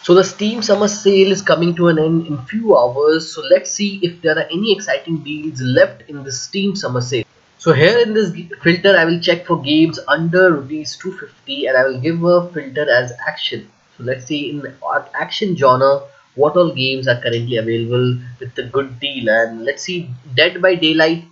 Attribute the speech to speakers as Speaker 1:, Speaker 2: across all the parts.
Speaker 1: So the Steam summer sale is coming to an end in few hours. So let's see if there are any exciting deals left in the Steam summer sale. So here in this filter, I will check for games under rupees 250 and I will give a filter as action. So let's see in our action genre what all games are currently available with the good deal. And let's see, Dead by Daylight,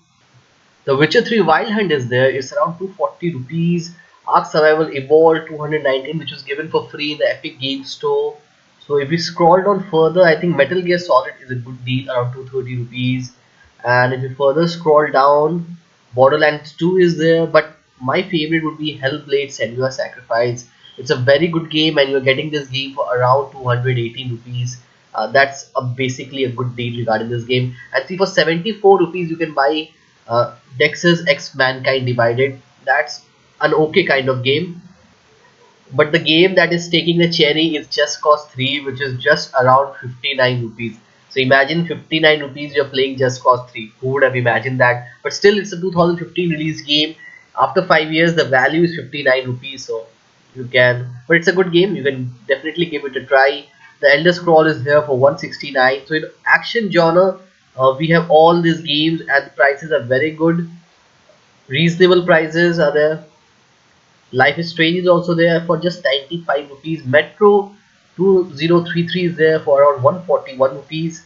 Speaker 1: The Witcher 3 Wild Hunt is there. It's around 240 rupees. Ark Survival Evolved 219, which was given for free in the Epic Games Store. So if we scroll down further, I think Metal Gear Solid is a good deal, around 230 rupees. And if you further scroll down, Borderlands 2 is there, but my favorite would be Hellblade: Senua's Sacrifice. It's a very good game, and you're getting this game for around 218 rupees. That's basically a good deal regarding this game. And see, for 74 rupees, you can buy Dex's X Mankind Divided. That's an okay kind of game. But the game that is taking the cherry is Just Cause 3, which is just around 59 rupees. So imagine 59 rupees you're playing Just Cause 3. Who would have imagined that? But still, it's a 2015 release game. After 5 years, the value is 59 rupees. So you can, but it's a good game. You can definitely give it a try. The Elder Scroll is here for 169. So in action genre, we have all these games and the prices are very good. Reasonable prices are there. Life is Strange is also there for just 95 rupees. Metro 2033 is there for around 141 rupees.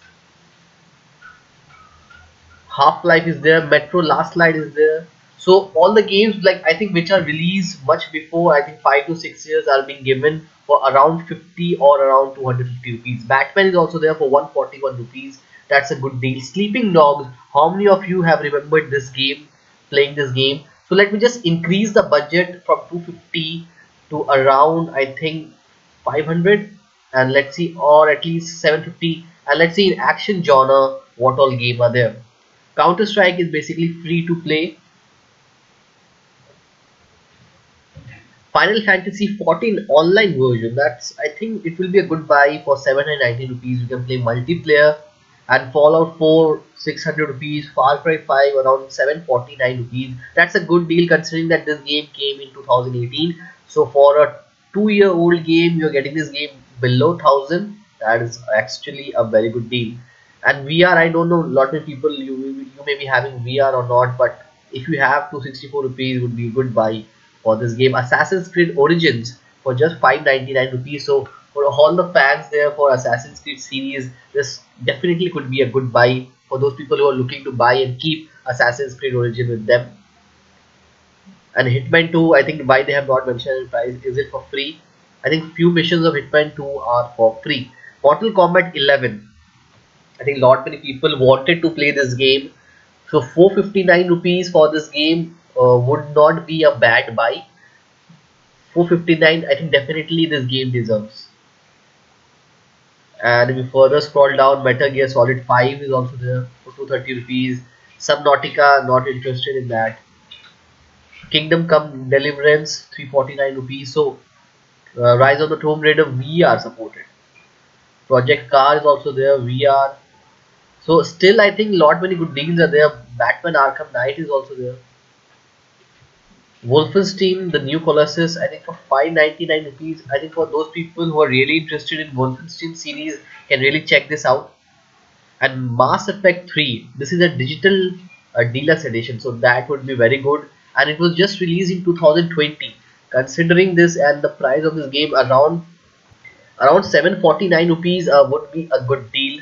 Speaker 1: Half-Life is there. Metro Last Light is there. So all the games, like I think, which are released much before, I think 5 to 6 years, are being given for around 50 or around 250 rupees. Batman is also there for 141 rupees. That's a good deal. Sleeping Dogs. How many of you have remembered this game? Playing this game. So let me just increase the budget from 250 to around, I think, 500, and let's see, or at least 750, and let's see in action genre what all game are there. Counter Strike is basically free to play. Final Fantasy 14 online version, that's, I think it will be a good buy for 790 rupees. You can play multiplayer. And Fallout 4 600 rupees, Far Cry 5 around 749 rupees. That's a good deal considering that this game came in 2018. So for a 2-year old game, you're getting this game below 1000. That is actually a very good deal. And VR, I don't know, a lot of people, you may be having VR or not, but if you have 264 rupees, would be a good buy for this game. Assassin's Creed Origins for just 599 rupees. So for all the fans there for Assassin's Creed series, this definitely could be a good buy for those people who are looking to buy and keep Assassin's Creed Origin with them. And Hitman 2, I think why they have not mentioned the price. Is it for free? I think few missions of Hitman 2 are for free. Mortal Kombat 11, I think lot many people wanted to play this game. So 459 rupees for this game would not be a bad buy. 459, I think definitely this game deserves. And if you further scroll down, Metal Gear Solid 5 is also there for 230 rupees. Subnautica, not interested in that. Kingdom Come Deliverance, 349 rupees. So Rise of the Tomb Raider VR supported. Project Car is also there, VR. So still, I think lot many good deals are there. Batman Arkham Knight is also there. Wolfenstein, the new Colossus, I think for 599 rupees. I think for those people who are really interested in Wolfenstein series can really check this out. And Mass Effect 3, this is a digital deluxe edition, so that would be very good. And it was just released in 2020. Considering this and the price of this game, around 749 rupees would be a good deal.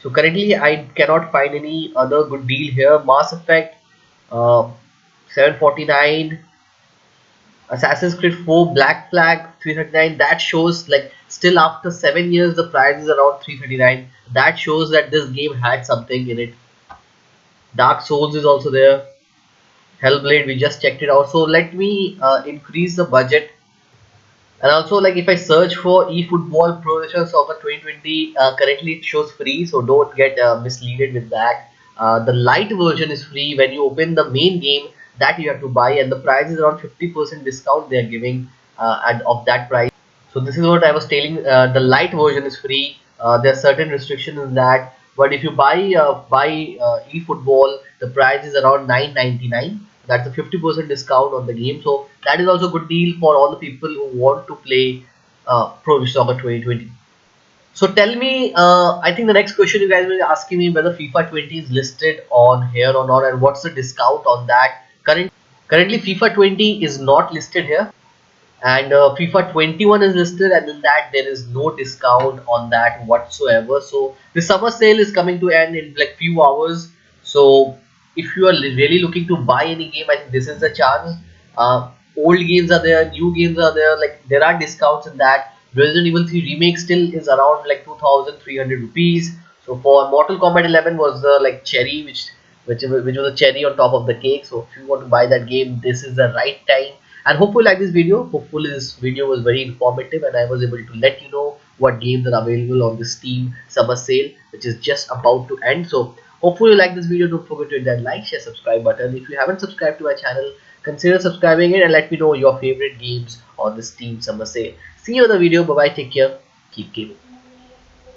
Speaker 1: So currently I cannot find any other good deal here. Mass Effect uh, 749, Assassin's Creed 4 Black Flag 339. That shows, like, still after 7 years the price is around 339. That shows that this game had something in it. Dark Souls is also there. Hellblade, we just checked it out. So let me increase the budget. And also, like, if I search for eFootball Professional Soccer 2020, currently it shows free, so don't get misleaded with that. The light version is free. When you open the main game, that you have to buy, and the price is around 50% discount they are giving and of that price. So this is what I was telling. The light version is free. There are certain restrictions in that, but if you buy eFootball, the price is around 999. That's a 50% discount on the game. So that is also a good deal for all the people who want to play Pro Soccer 2020. So tell me, I think the next question you guys will be asking me whether FIFA 20 is listed on here or not, and what's the discount on that. Currently FIFA 20 is not listed here, and FIFA 21 is listed, and in that there is no discount on that whatsoever. So the summer sale is coming to end in like few hours. So if you are really looking to buy any game, I think this is the chance. Old games are there, new games are there, like there are discounts in that. Resident Evil 3 remake still is around like 2300 rupees. So for Mortal Kombat 11 was the like cherry, which was a cherry on top of the cake. So if you want to buy that game, this is the right time. And hopefully you like this video. Hopefully this video was very informative and I was able to let you know what games are available on the Steam summer sale, which is just about to end. So hopefully you like this video. Don't forget to hit that like, share, subscribe button. If you haven't subscribed to my channel, consider subscribing it and let me know your favorite games on the Steam summer sale. See you in the video. Bye bye. Take care. Keep gaming.